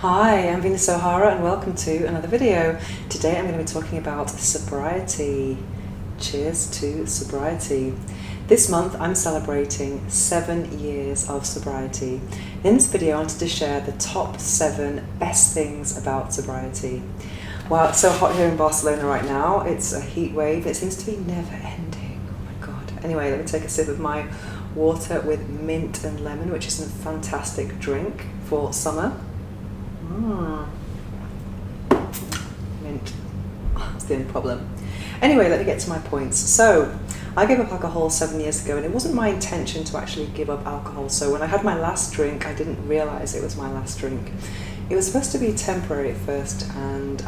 Hi, I'm Venus O'Hara and welcome to another video. Today I'm going to be talking about sobriety. Cheers to sobriety. This month I'm celebrating 7 years of sobriety. In this video I wanted to share the top 7 best things about sobriety. Wow, it's so hot here in Barcelona right now. It's a heat wave. It seems to be never ending. Oh my god. Anyway, let me take a sip of my water with mint and lemon, which is a fantastic drink for summer. Mint. That's the only problem. Anyway, let me get to my points. So, I gave up alcohol 7 years ago, and it wasn't my intention to actually give up alcohol. So when I had my last drink, I didn't realise it was my last drink. It was supposed to be temporary at first, and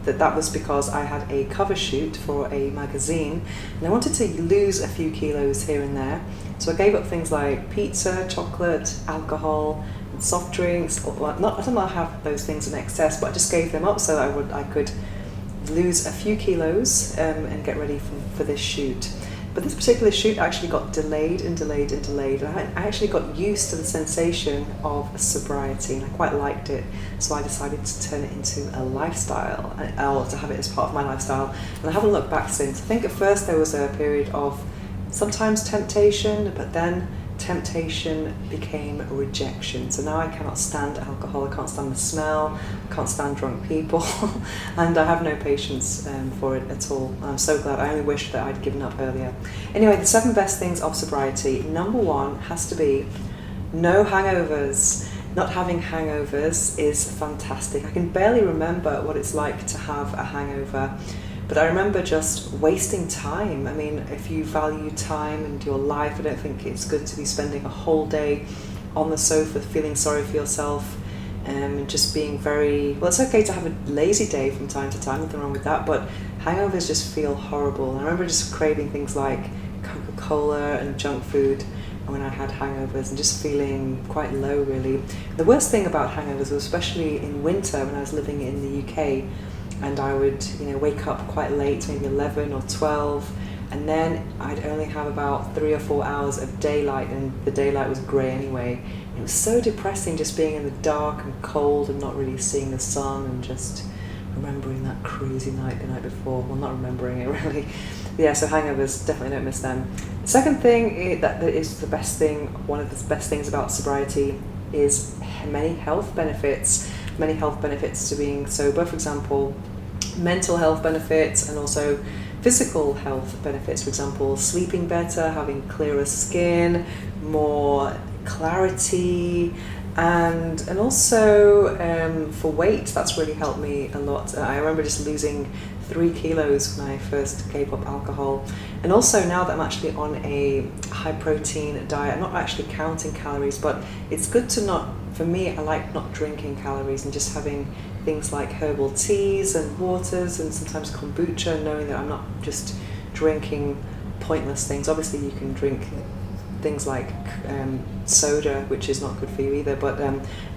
that was because I had a cover shoot for a magazine, and I wanted to lose a few kilos here and there. So I gave up things like pizza, chocolate, alcohol, and soft drinks. Well, I don't have those things in excess, but I just gave them up so that I could lose a few kilos and get ready for this shoot. But this particular shoot actually got delayed and delayed and delayed. And I actually got used to the sensation of sobriety, and I quite liked it. So I decided to turn it into a lifestyle, or to have it as part of my lifestyle. And I haven't looked back since. I think at first there was a period of sometimes temptation, but then temptation became rejection. So now I cannot stand alcohol, I can't stand the smell, I can't stand drunk people, and I have no patience for it at all. I'm so glad. I only wish that I'd given up earlier. Anyway, the 7 best things of sobriety. Number 1 has to be no hangovers. Not having hangovers is fantastic. I can barely remember what it's like to have a hangover. But I remember just wasting time. I mean, if you value time and your life, I don't think it's good to be spending a whole day on the sofa feeling sorry for yourself and just being well, it's okay to have a lazy day from time to time, nothing wrong with that, but hangovers just feel horrible. And I remember just craving things like Coca-Cola and junk food when I had hangovers and just feeling quite low, really. The worst thing about hangovers was especially in winter when I was living in the UK, and I would, wake up quite late, maybe 11 or 12, and then I'd only have about 3 or 4 hours of daylight, and the daylight was grey anyway. It was so depressing just being in the dark and cold and not really seeing the sun, and just remembering that crazy night the night before. Well, not remembering it really. Yeah, so hangovers, definitely don't miss them. The second thing that is the best thing, one of the best things about sobriety is many health benefits. Many health benefits to being sober. For example, mental health benefits and also physical health benefits. For example, sleeping better, having clearer skin, more clarity, and also for weight, that's really helped me a lot. I remember just losing 3 kilos when I first gave up alcohol. And also now that I'm actually on a high protein diet, I'm not actually counting calories, but it's good to for me, I like not drinking calories and just having things like herbal teas and waters and sometimes kombucha, knowing that I'm not just drinking pointless things. Obviously you can drink things like soda, which is not good for you either, but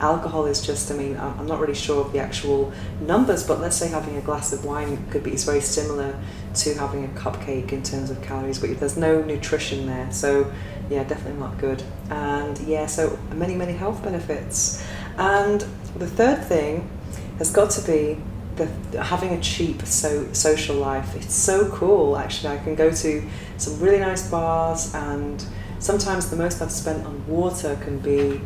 alcohol is just, I'm not really sure of the actual numbers, but let's say having a glass of wine is very similar to having a cupcake in terms of calories, but there's no nutrition there, so yeah, definitely not good. And yeah, so many health benefits. And the third thing has got to be having a cheap social life. It's so cool, actually. I can go to some really nice bars, and sometimes the most I've spent on water can be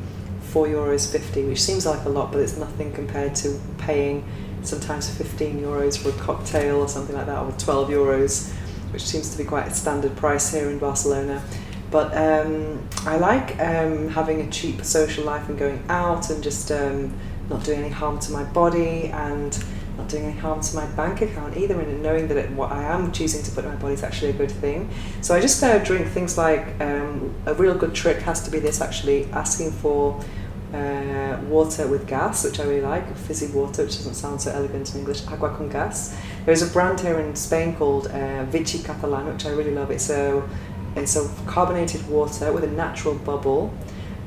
€4.50, which seems like a lot, but it's nothing compared to paying sometimes €15 for a cocktail or something like that, or €12, which seems to be quite a standard price here in Barcelona. But I like having a cheap social life and going out and just not doing any harm to my body and not doing any harm to my bank account either, and knowing that what I am choosing to put in my body is actually a good thing. So I just drink things like, a real good trick has to be this actually, asking for water with gas, which I really like, fizzy water, which doesn't sound so elegant in English, agua con gas. There's a brand here in Spain called Vichy Catalan, which I really love. It's a carbonated water with a natural bubble,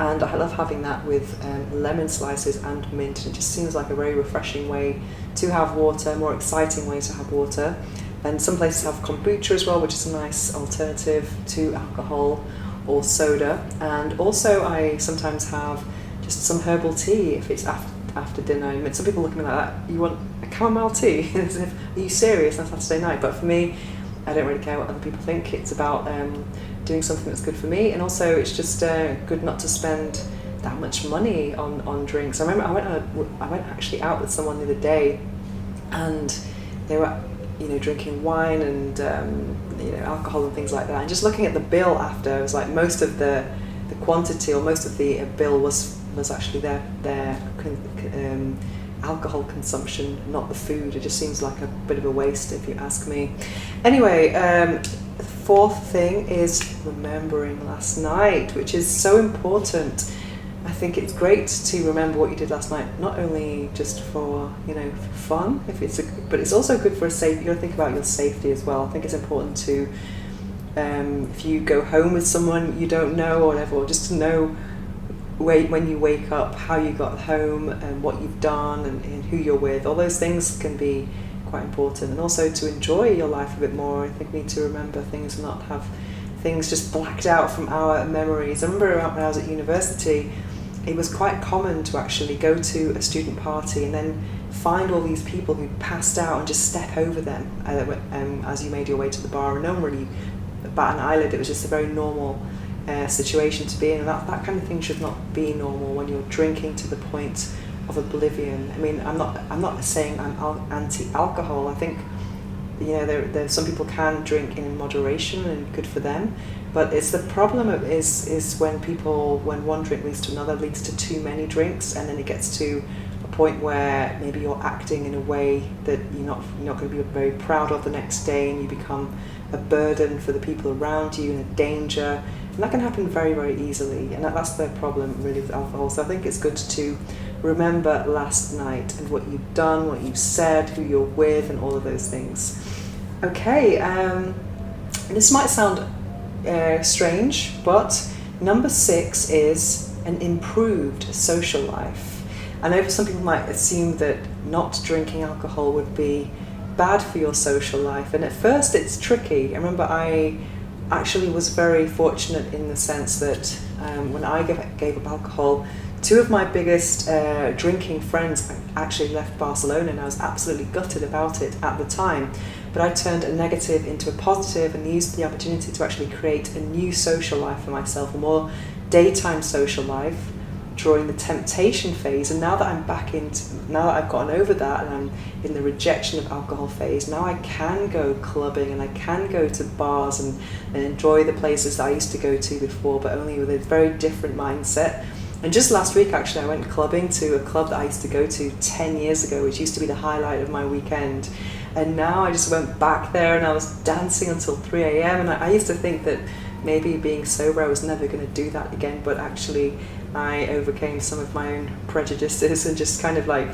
and I love having that with lemon slices and mint. It just seems like a very refreshing way to have water, more exciting way to have water. And some places have kombucha as well, which is a nice alternative to alcohol or soda. And also I sometimes have just some herbal tea if it's after dinner. I mean, some people look at me like that. You want a chamomile tea? As if, are you serious on Saturday night? But for me, I don't really care what other people think. It's about doing something that's good for me, and also it's just good not to spend that much money on drinks. I remember I went actually out with someone the other day, and they were drinking wine and alcohol and things like that. And just looking at the bill after, it was like most of the quantity or most of the bill was actually their alcohol consumption, not the food. It just seems like a bit of a waste, if you ask me. Anyway, the fourth thing is remembering last night, which is so important. I think it's great to remember what you did last night, not only just for for fun, but it's also good for a safe. You got to think about your safety as well. I think it's important to, if you go home with someone you don't know or whatever, or just to know when you wake up, how you got home and what you've done and who you're with. All those things can be quite important, and also to enjoy your life a bit more. I think we need to remember things and not have things just blacked out from our memories. I remember when I was at university, it was quite common to actually go to a student party and then find all these people who passed out and just step over them as you made your way to the bar, and no one really bat an eyelid. It was just a very normal situation to be in, and that kind of thing should not be normal when you're drinking to the point of oblivion. I mean, I'm not saying I'm anti-alcohol. I think there some people can drink in moderation and good for them, but it's the problem is when one drink leads to another, leads to too many drinks, and then it gets to a point where maybe you're acting in a way that you're not going to be very proud of the next day, and you become a burden for the people around you and a danger. And that can happen very, very easily, and that's the problem really with alcohol. So I think it's good to remember last night and what you've done, what you've said, who you're with, and all of those things. Okay, this might sound strange, but number 6 is an improved social life. I know some people might assume that not drinking alcohol would be bad for your social life, and at first it's tricky. I remember I actually was very fortunate in the sense that when I gave up alcohol, 2 of my biggest drinking friends actually left Barcelona, and I was absolutely gutted about it at the time. But I turned a negative into a positive and used the opportunity to actually create a new social life for myself, a more daytime social life during the temptation phase. And now that I've gotten over that and I'm in the rejection of alcohol phase, now I can go clubbing and I can go to bars and enjoy the places that I used to go to before, but only with a very different mindset. And just last week, actually, I went clubbing to a club that I used to go to 10 years ago, which used to be the highlight of my weekend. And now I just went back there and I was dancing until 3 a.m. And I used to think that maybe being sober, I was never going to do that again. But actually, I overcame some of my own prejudices and just kind of like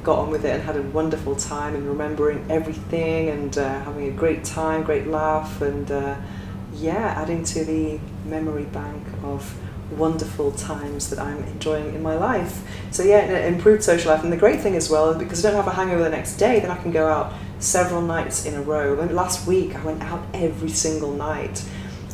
got on with it and had a wonderful time and remembering everything and having a great time, great laugh, and adding to the memory bank of wonderful times that I'm enjoying in my life. So improved social life. And the great thing as well, because I don't have a hangover the next day, then I can go out several nights in a row. Last week I went out every single night,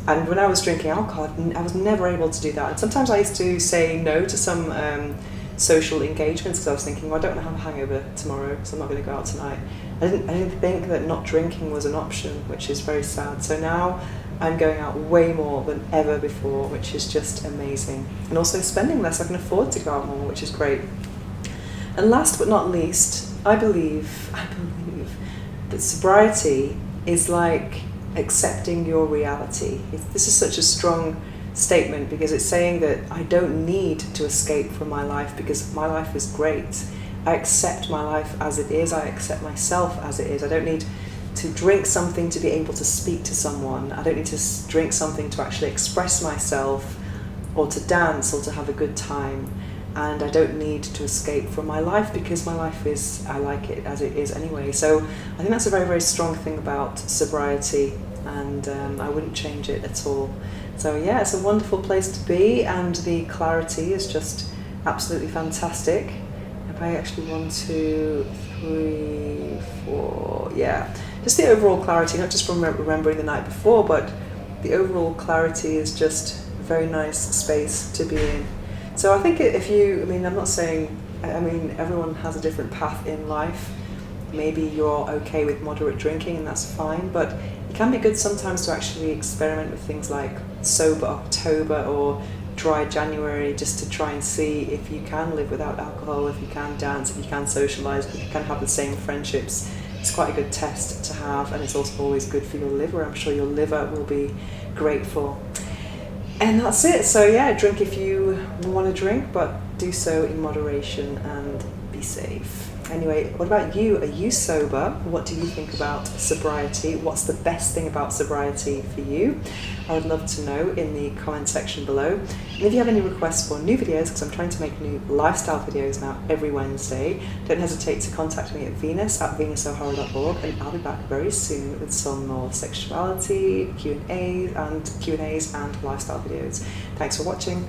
and when I was drinking alcohol I was never able to do that. And sometimes I used to say no to some social engagements because I was thinking, well, I don't want to have a hangover tomorrow, so I'm not going to go out tonight. I didn't think that not drinking was an option, which is very sad. So now I'm going out way more than ever before, which is just amazing. And also spending less, I can afford to go out more, which is great. And last but not least, I believe that sobriety is like accepting your reality. This is such a strong statement because it's saying that I don't need to escape from my life because my life is great. I accept my life as it is. I accept myself as it is. I don't need to drink something to be able to speak to someone. I don't need to drink something to actually express myself or to dance or to have a good time. And I don't need to escape from my life because my life I like it as it is anyway. So I think that's a very, very strong thing about sobriety, and I wouldn't change it at all. So it's a wonderful place to be, and the clarity is just absolutely fantastic. If I actually 1, 2, 3, 4, just the overall clarity, not just from remembering the night before, but the overall clarity is just a very nice space to be in. So I think I'm not saying I mean, everyone has a different path in life. Maybe you're okay with moderate drinking and that's fine, but it can be good sometimes to actually experiment with things like sober October or dry January, just to try and see if you can live without alcohol, if you can dance, if you can socialise, if you can have the same friendships. It's quite a good test to have, and it's also always good for your liver. I'm sure your liver will be grateful. And that's it. So yeah, drink if you want to drink, but do so in moderation and be safe. Anyway, what about you? Are you sober? What do you think about sobriety? What's the best thing about sobriety for you? I would love to know in the comment section below. And if you have any requests for new videos, because I'm trying to make new lifestyle videos now every Wednesday, don't hesitate to contact me at venus@venusohara.org, and I'll be back very soon with some more sexuality, Q&As and lifestyle videos. Thanks for watching.